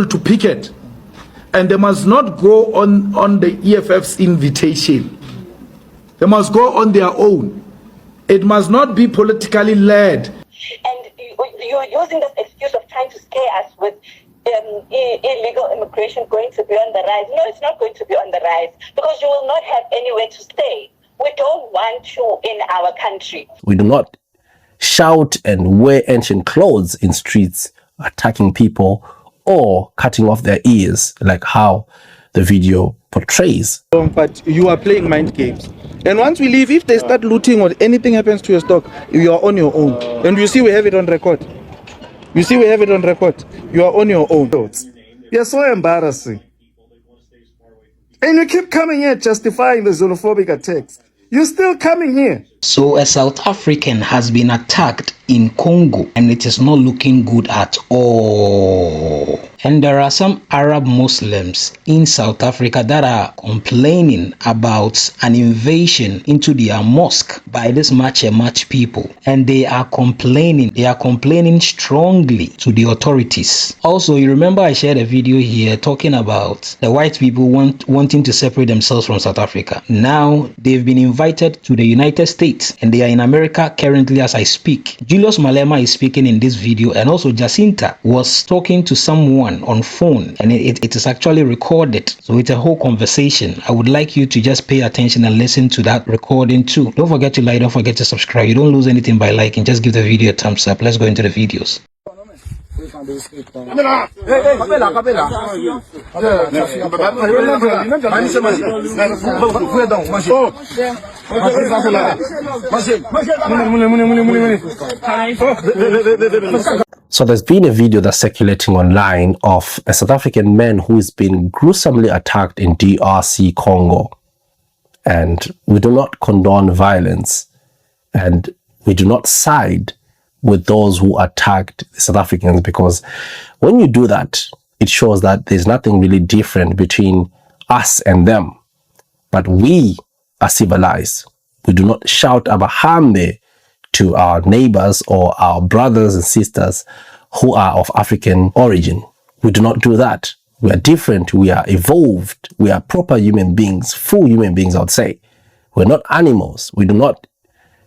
to picket, and they must not go on the EFF's invitation. They must go on their own. It must not be politically led. And you're using this excuse of trying to scare us with illegal immigration going to be on the rise. No, it's not going to be on the rise because you will not have anywhere to stay. We don't want you in our country. We do not shout and wear ancient clothes in streets, attacking people or cutting off their ears like how the video portrays. But you are playing mind games. And once we leave, if they start looting or anything happens to your stock, you are on your own. And you see we have it on record. You see we have it on record. You are on your own. You're so embarrassing. And you keep coming here justifying the xenophobic attacks. You're still coming here. So a South African has been attacked in Congo and it is not looking good at all. And there are some Arab Muslims in South Africa that are complaining about an invasion into their mosque by this Match people. And they are complaining strongly to the authorities. Also, you remember I shared a video here talking about the white people wanting to separate themselves from South Africa. Now they've been invited to the United States and they are in America currently as I speak. Julius Malema is speaking in this video, and also Jacinta was talking to someone on phone, and it is actually recorded, so it's a whole conversation. I would like you to just pay attention and listen to that recording too. Don't forget to like, don't forget to subscribe. You don't lose anything by liking. Just give the video a thumbs up. Let's go into the videos. So there's been a video that's circulating online of a South African man who is being gruesomely attacked in DRC Congo. And we do not condone violence, and we do not side with those who attacked South Africans, because when you do that, it shows that there's nothing really different between us and them. But we are civilized. We do not shout abahambe to our neighbors or our brothers and sisters who are of African origin. We do not do that. We are different. We are evolved. We are proper human beings, full human beings, I would say. We're not animals. We do not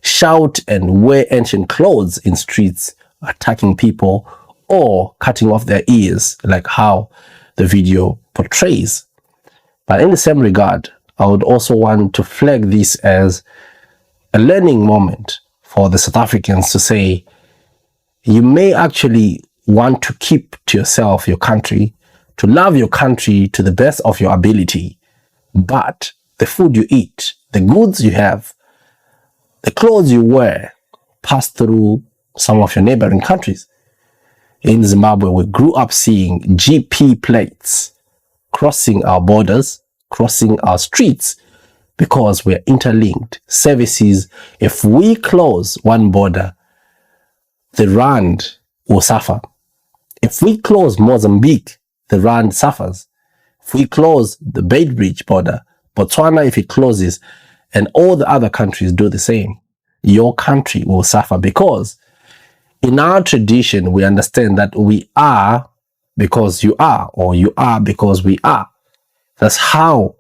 shout and wear ancient clothes in streets, attacking people or cutting off their ears like how the video portrays. But in the same regard, I would also want to flag this as a learning moment for the South Africans to say, you may actually want to keep to yourself your country, to love your country to the best of your ability, but the food you eat, the goods you have, the clothes you wear pass through some of your neighboring countries. In Zimbabwe, we grew up seeing GP plates crossing our borders, crossing our streets, because we're interlinked. Services, if we close one border, the rand will suffer. If we close Mozambique, the rand suffers. If we close the Beitbridge border, Botswana, if it closes, and all the other countries do the same, your country will suffer, because in our tradition, we understand that we are because you are, or you are because we are. That's how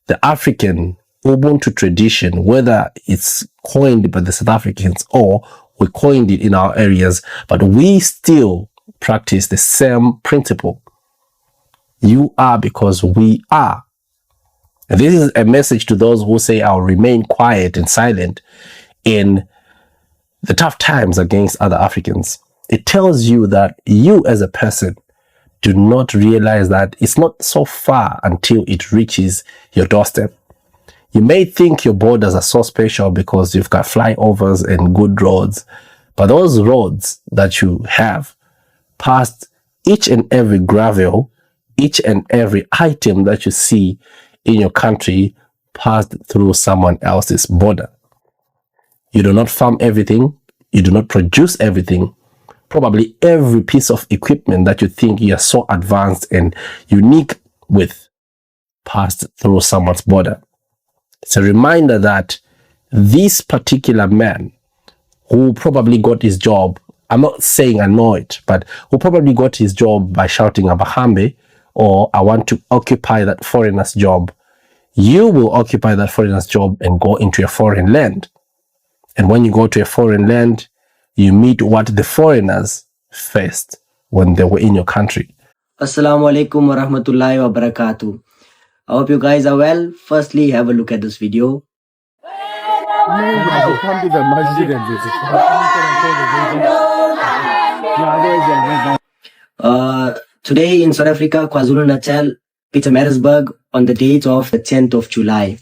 the African Ubuntu tradition, whether it's coined by the South Africans or we coined it in our areas, but we still practice the same principle. You are because we are. And this is a message to those who say I'll remain quiet and silent in the tough times against other Africans. It tells you that you as a person do not realize that it's not so far until it reaches your doorstep. You may think your borders are so special because you've got flyovers and good roads, but those roads that you have past each and every gravel, each and every item that you see in your country passed through someone else's border. You do not farm everything. You do not produce everything. Probably every piece of equipment that you think you are so advanced and unique with passed through someone's border. It's a reminder that this particular man who probably got his job I'm not saying annoyed, but who probably got his job by shouting Abahambe or I want to occupy that foreigner's job. You will occupy that foreigner's job and go into a foreign land. And when you go to a foreign land, you meet what the foreigners faced when they were in your country. Assalamu alaikum wa rahmatullahi wa barakatuh. I hope you guys are well. Firstly, have a look at this video. Today in South Africa, KwaZulu-Natal, Pietermaritzburg, on the date of the 10th of July.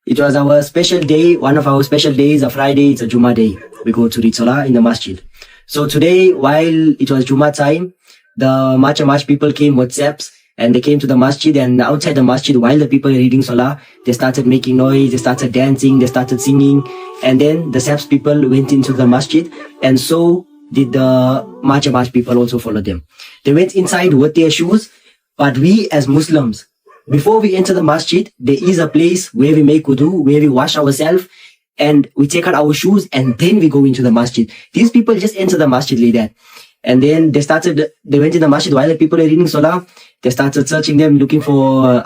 It was our special day, one of our special days, a Friday, it's a Juma day. We go to read Salah in the masjid. So today, while it was Juma time, the March people came with WhatsApps and they came to the masjid, and outside the masjid, while the people were reading Salah, they started making noise, they started dancing, they started singing, and then the SAPS people went into the masjid, and so did the March people also follow them. They went inside with their shoes, but we as Muslims, before we enter the masjid, there is a place where we make wudu, where we wash ourselves, and we take out our shoes, and then we go into the masjid. These people just enter the masjid like that. And then they went in the masjid while the people are reading Salah. They started searching them, looking for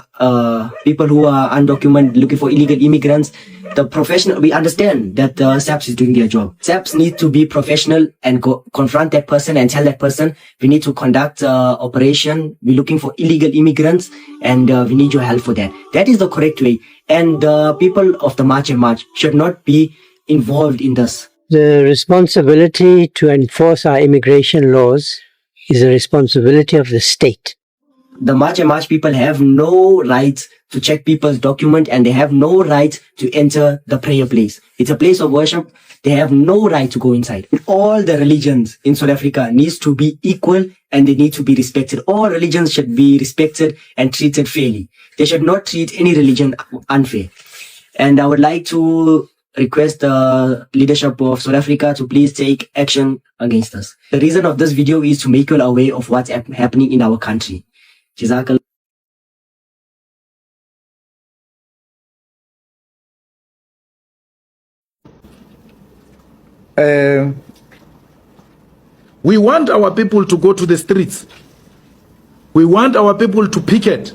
people who are undocumented, looking for illegal immigrants. We understand that SAPS is doing their job. SAPS need to be professional and confront that person and tell that person, we need to conduct operation. We're looking for illegal immigrants and we need your help for that. That is the correct way. And the people of the March should not be involved in this. The responsibility to enforce our immigration laws is a responsibility of the state. The March people have no right to check people's document, and they have no right to enter the prayer place. It's a place of worship. They have no right to go inside. All the religions in South Africa needs to be equal and they need to be respected. All religions should be respected and treated fairly. They should not treat any religion unfair. And I would like to request the leadership of South Africa to please take action against us. The reason of this video is to make you all aware of what's happening in our country. Jazakallah. We want our people to go to the streets. We want our people to picket.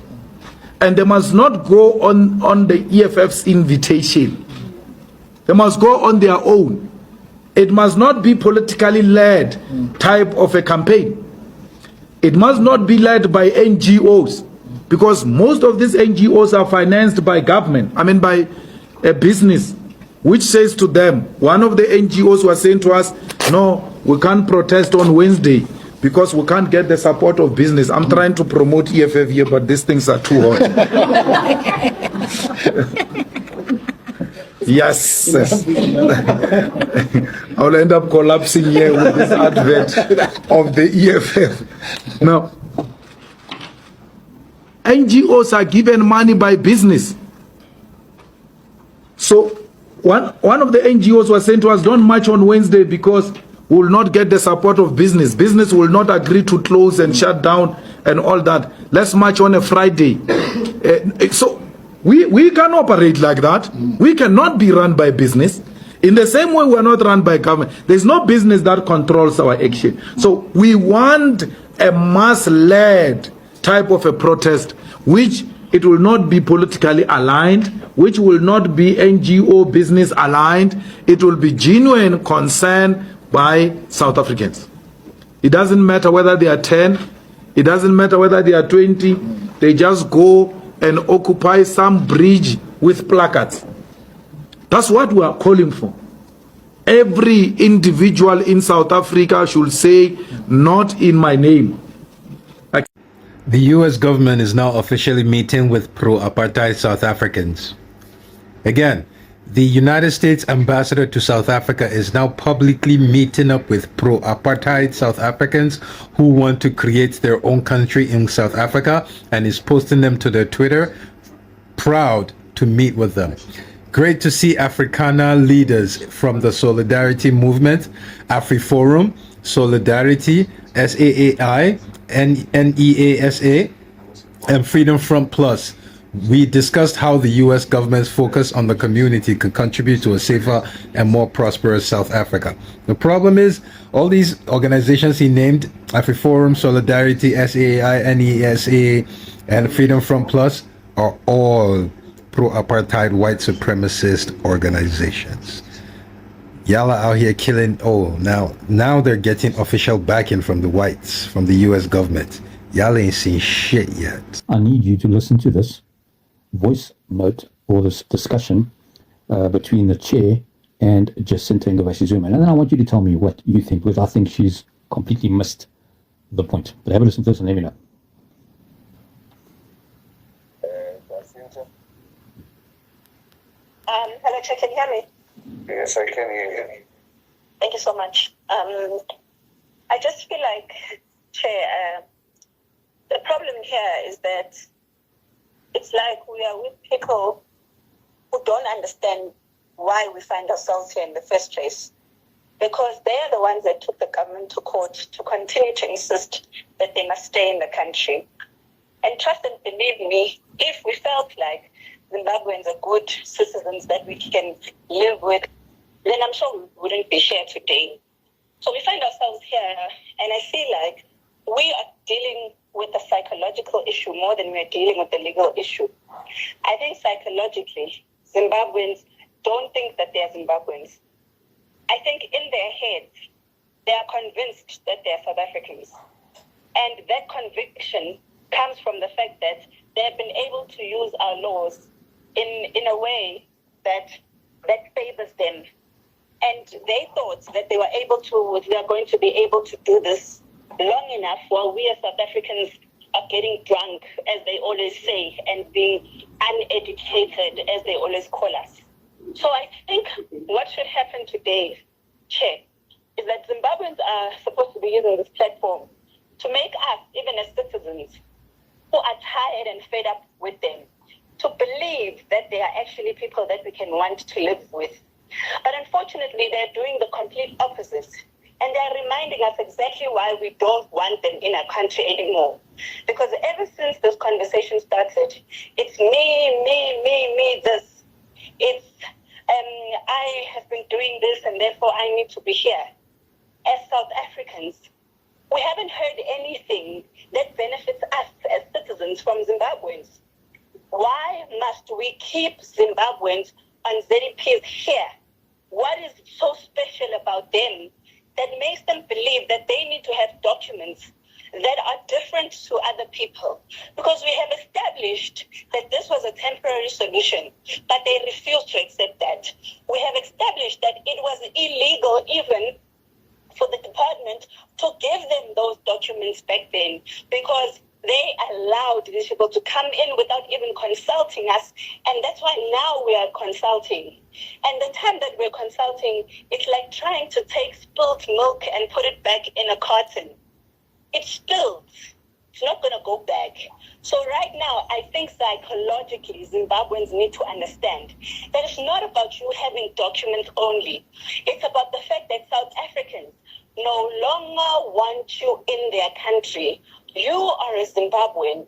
And they must not go on the EFF's invitation. They must go on their own. It must not be politically led type of a campaign. It must not be led by NGOs, because most of these NGOs are financed by government, by a business, which says to them, one of the NGOs was saying to us, no, we can't protest on Wednesday because we can't get the support of business. I'm trying to promote EFF here, but these things are too hot. Yes. I'll end up collapsing here with this advert of the EFF. Now, NGOs are given money by business. So one of the NGOs was saying to us, don't march on Wednesday because we will not get the support of business. Business will not agree to close and shut down and all that. Let's march on a Friday. So we can operate like that. We cannot be run by business. In the same way, we are not run by government. There's no business that controls our action. So we want a mass-led type of a protest, which it will not be politically aligned, which will not be NGO business aligned. It will be genuine concern by South Africans. It doesn't matter whether they are 10, it doesn't matter whether they are 20, they just go and occupy some bridge with placards. That's what we are calling for. Every individual in South Africa should say, not in my name. The US government is now officially meeting with pro-apartheid South Africans. Again, the United States ambassador to South Africa is now publicly meeting up with pro-apartheid South Africans who want to create their own country in South Africa, and is posting them to their Twitter, proud to meet with them. Great to see Africana leaders from the Solidarity Movement, AfriForum, Solidarity, SAAI, NEASA, and Freedom Front Plus We discussed how the U.S. government's focus on the community could contribute to a safer and more prosperous South Africa. The problem is, all these organizations he named, AfriForum, Solidarity, SAI, NESA, and Freedom Front Plus, are all pro-apartheid white supremacist organizations. Y'all are out here killing. Now they're getting official backing from the whites, from the U.S. government. Y'all ain't seen shit yet. I need you to listen to this voice note or this discussion between the chair and Jacinta Ngabashizuma. And then I want you to tell me what you think, because I think she's completely missed the point. But have a listen to this and let me know. Jacinta? Hello, Chair, can you hear me? Yes, I can hear you. Thank you so much. I just feel like, Chair, the problem here is that it's like we are with people who don't understand why we find ourselves here in the first place. Because they are the ones that took the government to court to continue to insist that they must stay in the country. And trust and believe me, if we felt like Zimbabweans are good citizens that we can live with, then I'm sure we wouldn't be here today. So we find ourselves here, and I feel like we are dealing with a psychological issue more than we're dealing with the legal issue. I think psychologically, Zimbabweans don't think that they're Zimbabweans. I think in their heads, they are convinced that they're South Africans. And that conviction comes from the fact that they have been able to use our laws in a way that favors them. And they thought that they are going to be able to do this long enough while we as South Africans are getting drunk, as they always say, and being uneducated, as they always call us. So I think what should happen today, Chair, is that Zimbabweans are supposed to be using this platform to make us, even as citizens, who are tired and fed up with them, to believe that they are actually people that we can want to live with. But unfortunately, they're doing the complete opposite. And they're reminding us exactly why we don't want them in our country anymore. Because ever since this conversation started, it's me, this. It's, I have been doing this and therefore I need to be here. As South Africans, we haven't heard anything that benefits us as citizens from Zimbabweans. Why must we keep Zimbabweans on ZDPs here? What is so special about them that makes them believe that they need to have documents that are different to other people? Because we have established that this was a temporary solution, but they refuse to accept that. We have established that it was illegal even for the department to give them those documents back then, because they allowed these people to come in without even consulting us, and that's why now we are consulting. And the time that we're consulting, it's like trying to take spilt milk and put it back in a carton. It's spilled. It's not going to go back. So right now, I think psychologically, Zimbabweans need to understand that it's not about you having documents only. It's about the fact that South Africans no longer want you in their country. You are a Zimbabwean,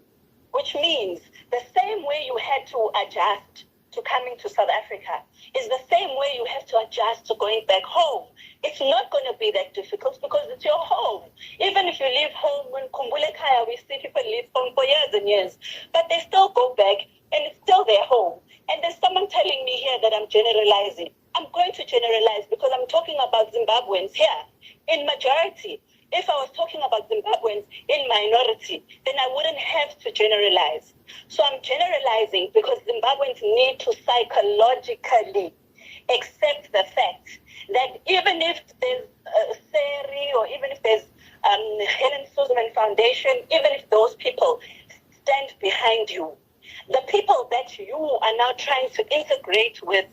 which means the same way you had to adjust to coming to South Africa is the same way you have to adjust to going back home. It's not going to be that difficult because it's your home. Even if you leave home in Kumbule Kaya, we see people leave home for years and years, but they still go back and it's still their home. And there's someone telling me here that I'm generalizing. I'm going to generalize because I'm talking about Zimbabweans here in majority. If I was talking about Zimbabweans in minority, then I wouldn't have to generalize. So I'm generalizing because Zimbabweans need to psychologically accept the fact that even if there's Seri or even if there's Helen Suzman Foundation, even if those people stand behind you, the people that you are now trying to integrate with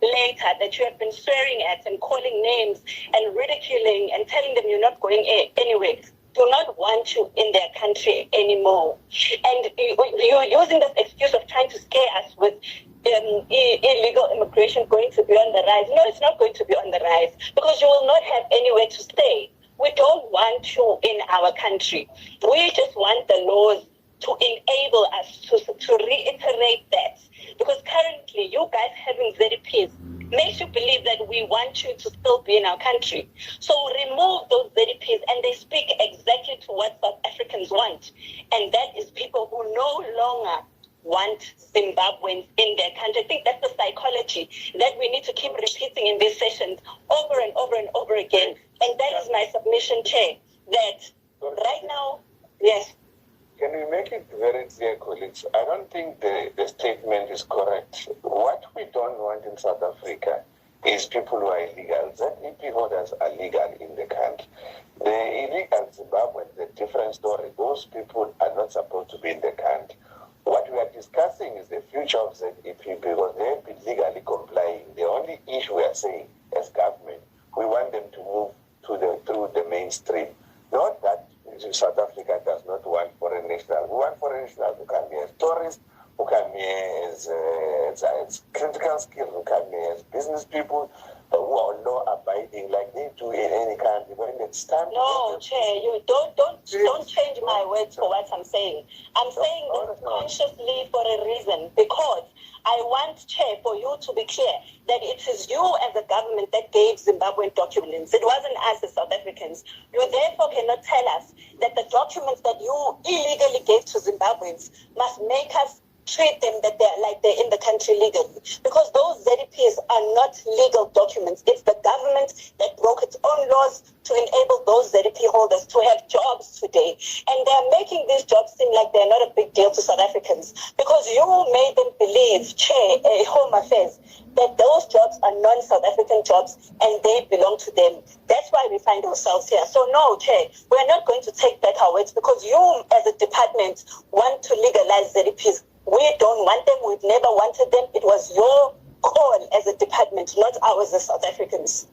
later, that you have been swearing at and calling names and ridiculing and telling them you're not going anywhere, do not want you in their country anymore. And you're using this excuse of trying to scare us with illegal immigration going to be on the rise. No, it's not going to be on the rise because you will not have anywhere to stay. We don't want you in our country. We just want the laws to enable us to reiterate that. Because currently, you guys having ZDPs makes you believe that we want you to still be in our country. So remove those ZDPs, and they speak exactly to what South Africans want. And that is people who no longer want Zimbabweans in their country. I think that's the psychology that we need to keep repeating in these sessions over and over and over again. And that is my submission, Chair, that right now, yes. Can we make it very clear, colleagues? I don't think the statement is correct. What we don't want in South Africa is people who are illegal. ZEP holders are legal in the country. The illegal Zimbabweans, a different story. Those people are not supposed to be in the country. What we are discussing is the future of ZEP because they have been legally complying. The only issue we are saying as government, we want them to move through the mainstream. Not that South Africa does not want foreign nationals. We want foreign nationals who come here as tourists, who come here as critical skills, who come here as business people, who are law-abiding like they do in any country. When it's time. No, Chair, you don't change my words for what I'm saying. I'm saying this consciously for a reason, because I want, Chair, for you to be clear that it is you as a government that gave Zimbabwean documents. It wasn't us as South Africans. You therefore cannot tell us that the documents that you illegally gave to Zimbabweans must make us treat them that they're like they're in the country legally. Because those ZDPs are not legal documents. It's the government that broke its own laws to enable those ZDP holders to have jobs today. And they're making these jobs seem like they're not a big deal to South Africans. Because you made them believe, Chair, Home Affairs, that those jobs are non-South African jobs and they belong to them. That's why we find ourselves here. So no, Chair, we're not going to take back our words because you as a department want to legalize ZDPs. We don't want them. We've never wanted them. It was your call as a department, not ours as South Africans.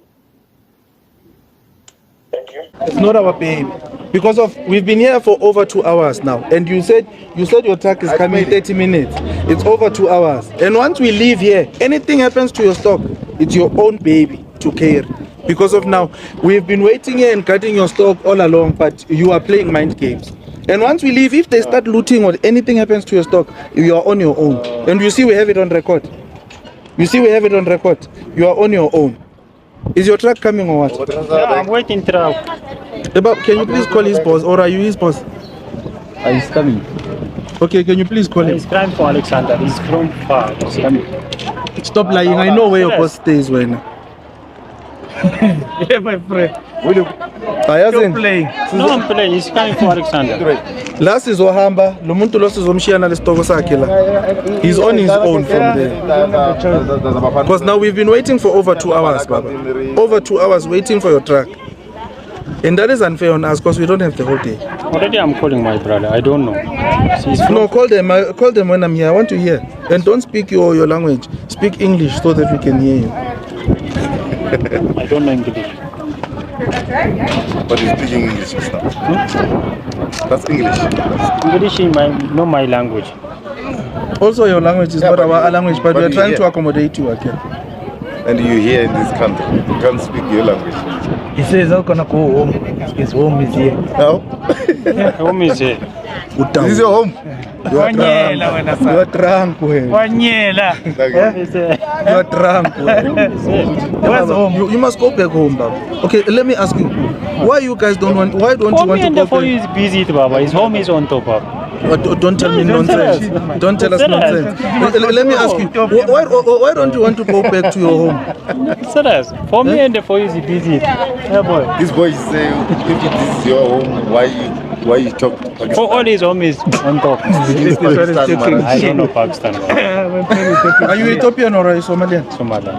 Thank you. It's not our baby. Because we've been here for over 2 hours now, and you said your truck is coming in 30 minutes. It's over 2 hours. And once we leave here, anything happens to your stock, it's your own baby to carry. Because of now, we've been waiting here and cutting your stock all along, but you are playing mind games. And once we leave, if they start looting or anything happens to your stock, you are on your own. And you see we have it on record. You are on your own. Is your truck coming or what? Yeah, I'm waiting truck. Can you please call his boss, or are you his boss? He's coming. Okay, can you please call him? He's crying for Alexander. He's from far. He's coming. Stop lying. I know where your boss stays when. Yeah, my friend. You're playing. No, I'm playing. He's coming for Alexander. Last is Ohamba. Lumuntu lost his omshiana lestoko sakhe. He's on his own from there. Because now we've been waiting for over 2 hours, Baba. Over 2 hours waiting for your truck. And that is unfair on us because we don't have the whole day. Already I'm calling my brother. I don't know. No, call them when I'm here. I want to hear. And don't speak your language. Speak English so that we can hear you. I don't know English. But he's speaking English and stuff. That's English. English is not my language. Also, your language is not our language, but we are trying to accommodate you again. And you here in this country, you can't speak your language. He says, how can I go home? His home is here. How? Home is here. This is your home? You are drunk. You are drunk. Where's home? You must go back home, Baba. Okay, let me ask you. Why you guys don't want? Why don't you want to go back? He is busy, Baba. His home is on top, Baba. Don't tell me nonsense. Don't tell us nonsense. Let me ask you. Why don't you want to go back to your home? Serious. For me and for you is busy. Yeah, boy. This boy is saying, if this is your home, why you talk Pakistan? For all his home is on top. I don't know Pakistan. Are you Ethiopian or are you Somalian? Somalian.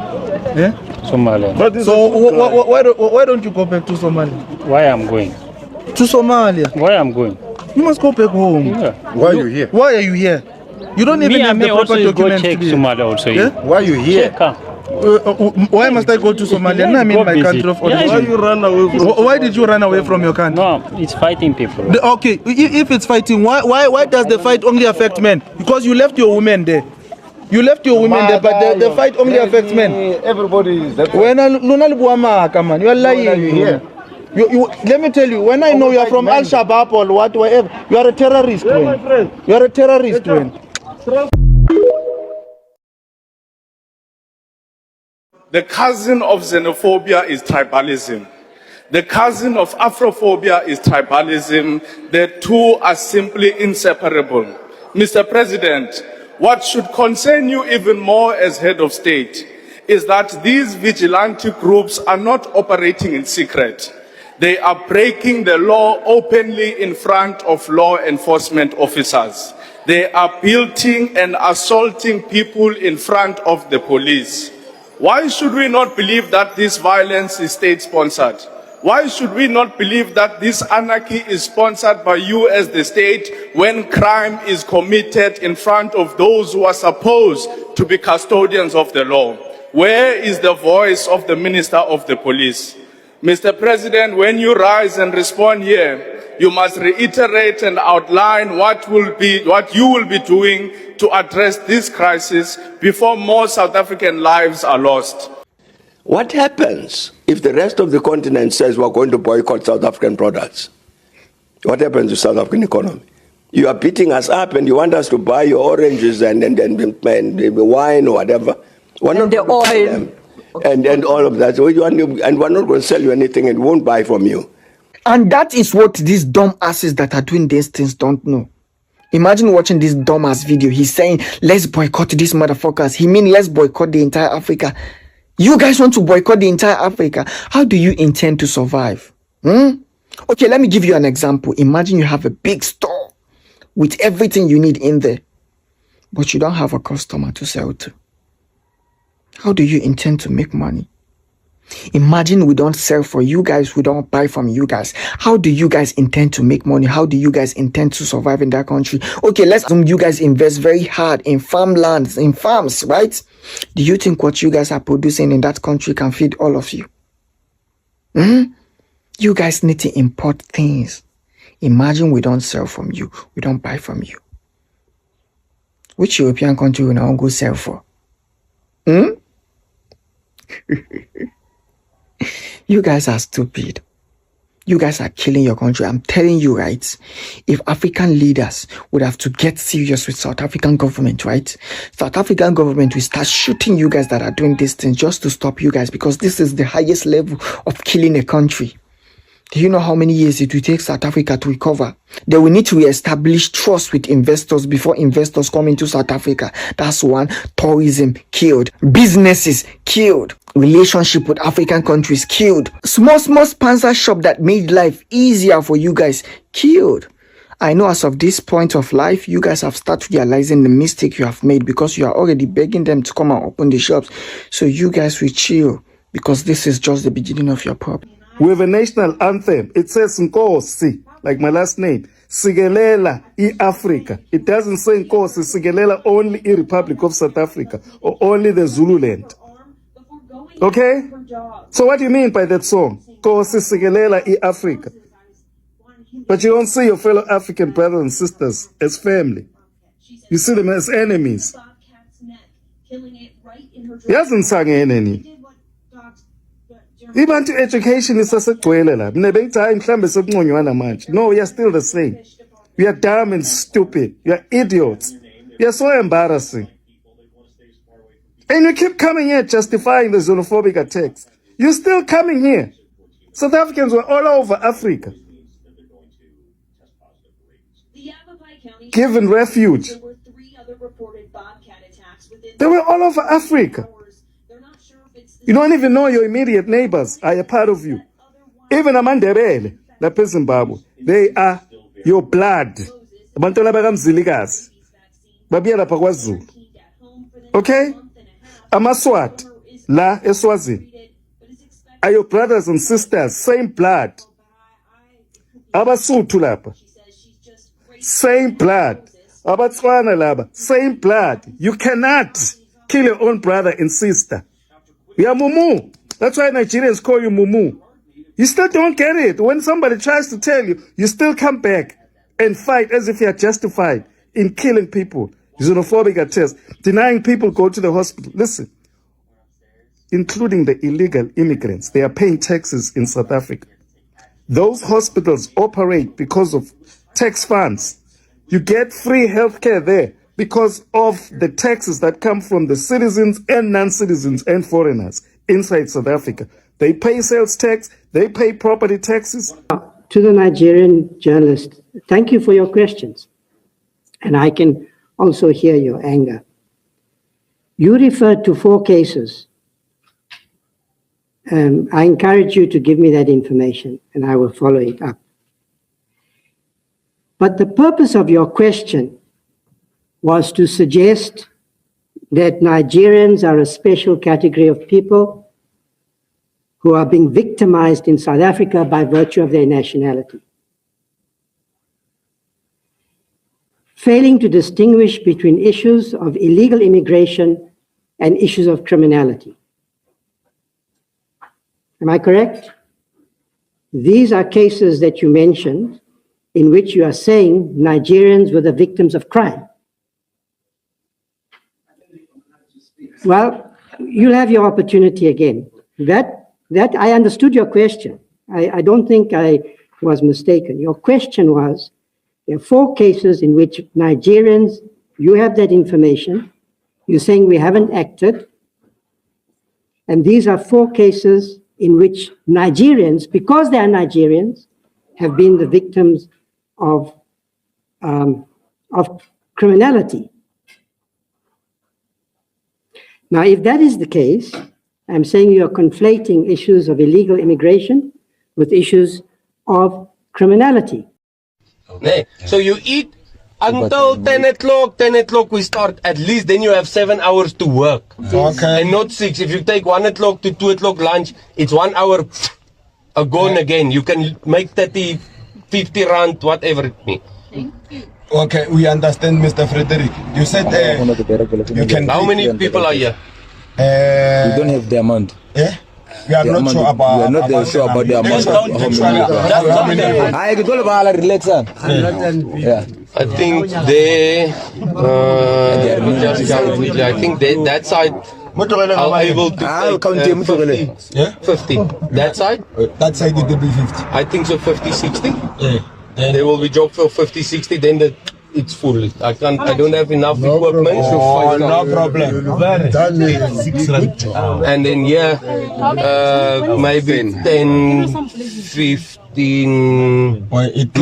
Yeah? Somalian. So why don't you go back to Somalia? Why I'm going? To Somalia. Why I'm going? You must go back home. Yeah. Why are you here? Why are you here? You don't even have the proper documents to be here. Somalia also. Yeah? Why are you here? Why must I go to Somalia? No, I mean my country of origin. Why you run away from? Why did you run away from your country? No, it's fighting people. Okay, if it's fighting, why does the fight only affect men? Because you left your women there. You left your women there, but the fight only affects men. Everybody is that. When you are lying. Here. Let me tell you, when I know you are from Al Shabaab or whatever, you are a terrorist. You are a terrorist. The cousin of xenophobia is tribalism. The cousin of Afrophobia is tribalism. The two are simply inseparable. Mr. President, what should concern you even more as head of state is that these vigilante groups are not operating in secret. They are breaking the law openly in front of law enforcement officers. They are building and assaulting people in front of the police. Why should we not believe that this violence is state-sponsored? Why should we not believe that this anarchy is sponsored by you as the state when crime is committed in front of those who are supposed to be custodians of the law? Where is the voice of the Minister of the Police? Mr. President, when you rise and respond here, you must reiterate and outline what you will be doing to address this crisis before more South African lives are lost. What happens if the rest of the continent says we're going to boycott South African products? What happens to South African economy? You are beating us up and you want us to buy your oranges and wine or whatever. We're not the oil. And all of that. And we're not going to sell you anything and won't buy from you. And that is what these dumb asses that are doing these things don't know. Imagine watching this dumbass video. He's saying, let's boycott these motherfuckers. He means let's boycott the entire Africa. You guys want to boycott the entire Africa. How do you intend to survive? Okay, let me give you an example. Imagine you have a big store with everything you need in there, but you don't have a customer to sell to. How do you intend to make money? Imagine we don't sell for you guys, we don't buy from you guys. How do you guys intend to make money? How do you guys intend to survive in that country? Okay, let's assume you guys invest very hard in farmlands, in farms, right? Do you think what you guys are producing in that country can feed all of you? You guys need to import things. Imagine we don't sell from you, we don't buy from you. Which European country will now go sell for? You guys are stupid. You guys are killing your country. I'm telling you, right? If African leaders would have to get serious with South African government, right? South African government will start shooting you guys that are doing these things just to stop you guys, because this is the highest level of killing a country. Do you know how many years it will take South Africa to recover? They will need to reestablish trust with investors before investors come into South Africa. That's one. Tourism killed. Businesses killed. Relationship with African countries killed. Small sponsor shop that made life easier for you guys killed. I know as of this point of life, you guys have started realizing the mistake you have made, because you are already begging them to come and open the shops. So you guys will chill, because this is just the beginning of your problem. We have a national anthem. It says Nkosi, like my last name. Sigelela i-Africa. It doesn't say Nkosi, Sigelela only i-Republic of South Africa or only the Zululand. Okay? So what do you mean by that song? Nkosi Sigelela i-Africa. But you don't see your fellow African brothers and sisters as family. You see them as enemies. He hasn't sung any. Even to education is sasegcwele la. No, we are still the same. We are dumb and stupid. We are idiots. We are so embarrassing. And you keep coming here justifying the xenophobic attacks. You're still coming here. South Africans were all over Africa, given refuge. They were all over Africa. You don't even know your immediate neighbors are a part of you. Even Amandebele, the Zimbabwe, they are your blood. Okay? Amaswat, La Eswazi, are your brothers and sisters, same blood. Abasuthu lapha, same blood. Abatswana laba, same blood. You cannot kill your own brother and sister. You are Mumu. That's why Nigerians call you Mumu. You still don't get it. When somebody tries to tell you, you still come back and fight as if you are justified in killing people. Xenophobic attacks, denying people go to the hospital. Listen, including the illegal immigrants, they are paying taxes in South Africa. Those hospitals operate because of tax funds. You get free healthcare there because of the taxes that come from the citizens and non-citizens and foreigners inside South Africa. They pay sales tax, they pay property taxes. To the Nigerian journalist, thank you for your questions. And I can also hear your anger. You referred to 4 cases. I encourage you to give me that information and I will follow it up. But the purpose of your question was to suggest that Nigerians are a special category of people who are being victimized in South Africa by virtue of their nationality. Failing to distinguish between issues of illegal immigration and issues of criminality. Am I correct? These are cases that you mentioned in which you are saying Nigerians were the victims of crime. Well, you'll have your opportunity again. That I understood your question. I don't think I was mistaken. Your question was, there are 4 cases in which Nigerians, you have that information, you're saying we haven't acted, and these are 4 cases in which Nigerians, because they are Nigerians, have been the victims of criminality. Now, if that is the case, I'm saying you are conflating issues of illegal immigration with issues of criminality. Okay. So you eat until 10 o'clock we start. At least then you have 7 hours to work. Okay. And not 6. If you take 1 o'clock to 2 o'clock lunch, it's 1 hour gone again. You can make 30, 50 rand, whatever it means. Okay, we understand, Mr. Frederick. You said you can. How many people are here? We don't have the amount. Yeah? We are not sure about. We are not sure about the amount. I think they I think that side are able to take 50. That side? That side it will be 50. I think so, 50, 60. There will be job for 50, 60, then it's full. I don't have enough equipment. No problem. And then maybe 10, 15,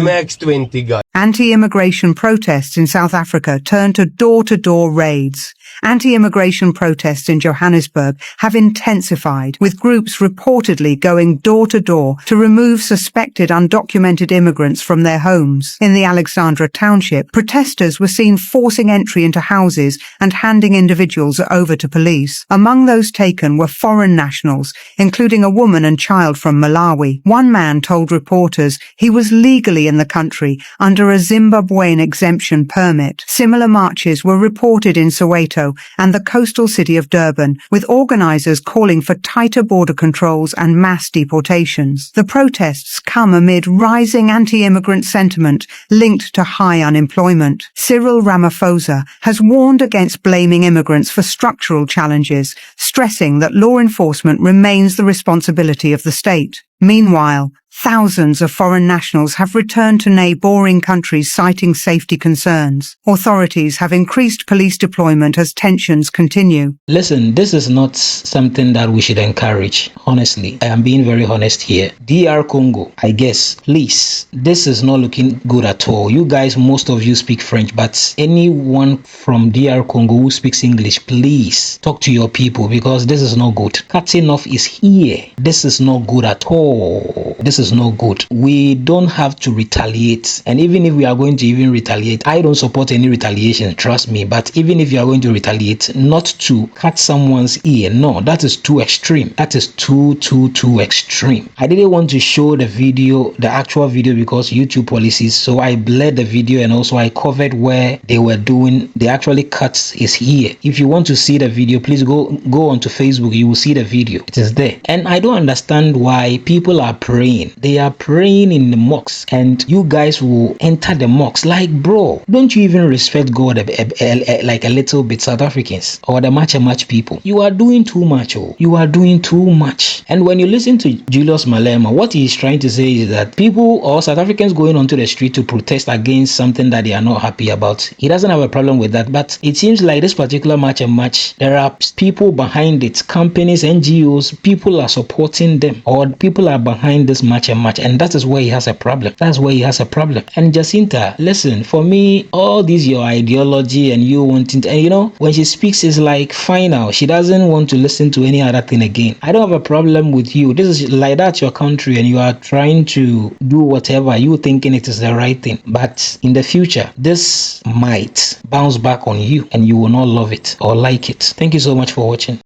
max 20 guys. Anti-immigration protests in South Africa turned to door-to-door raids. Anti-immigration protests in Johannesburg have intensified, with groups reportedly going door-to-door to remove suspected undocumented immigrants from their homes. In the Alexandra township, protesters were seen forcing entry into houses and handing individuals over to police. Among those taken were foreign nationals, including a woman and child from Malawi. One man told reporters he was legally in the country under a Zimbabwean exemption permit. Similar marches were reported in Soweto and the coastal city of Durban, with organisers calling for tighter border controls and mass deportations. The protests come amid rising anti-immigrant sentiment linked to high unemployment. Cyril Ramaphosa has warned against blaming immigrants for structural challenges, stressing that law enforcement remains the responsibility of the state. Meanwhile, thousands of foreign nationals have returned to neighbouring countries citing safety concerns. Authorities have increased police deployment as tensions continue. Listen, this is not something that we should encourage, honestly. I am being very honest here. DR Congo, I guess, please, this is not looking good at all. You guys, most of you speak French, but anyone from DR Congo who speaks English, please talk to your people because this is not good. Cutting off is here. This is not good at all. This is not good. We don't have to retaliate, and even if we are going to even retaliate, I don't support any retaliation, trust me, but even if you are going to retaliate, not to cut someone's ear, no, that is too extreme. That is too extreme. I didn't want to show the video, the actual video, because YouTube policies, so I blurred the video and also I covered where they were doing the actually cuts is here. If you want to see the video, please go onto Facebook, you will see the video. It is there. And I don't understand why people are praying They are praying in the mosque, and you guys will enter the mosque. Like, bro, don't you even respect God like a little bit, South Africans or the match people? You are doing too much. Oh, you are doing too much. And when you listen to Julius Malema, what he is trying to say is that people or South Africans going onto the street to protest against something that they are not happy about, he doesn't have a problem with that. But it seems like this particular match, there are people behind it, companies, NGOs, people are supporting them, or people are behind this match, and that is where he has a problem. That's where he has a problem. And Jacinta, listen, for me, all these your ideology and you wanting to, and you know, when she speaks, it's like final. She doesn't want to listen to any other thing again. I don't have a problem with you. This is like, that's your country, and you are trying to do whatever you thinking it is the right thing. But in the future, this might bounce back on you, and you will not love it or like it. Thank you so much for watching.